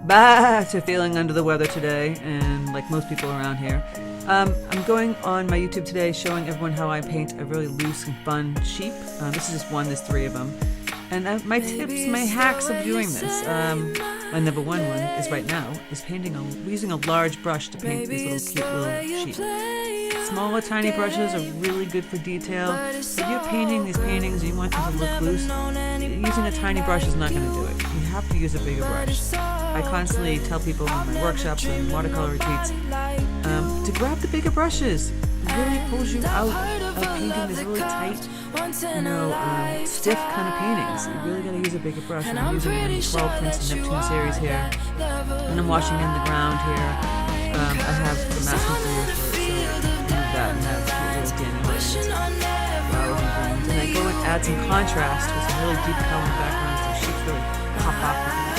back to feeling under the weather today, and like most people around here. I'm going on my YouTube today showing everyone how I paint a really loose and fun sheep. This is just one, there's 3 of them. And my tips, my hacks of doing this, my number one is right now, is using a large brush to paint these cute little sheep. Smaller, tiny brushes are really good for detail. If you're painting these paintings and you want them to look loose, using a tiny brush is not going to do it. You have to use a bigger brush. I constantly tell people in my workshops and watercolor retreats to grab the bigger brushes. It really pulls you out of painting these really tight, stiff kind of paintings. You really got to use a bigger brush. I'm using the 12 Princeton Neptune series here, and I'm washing in the ground here. I have the masking clear for it, so that and have little dandelions, flowers and greens. And I go and add some contrast with some really deep color in the background, so sheets really pop off.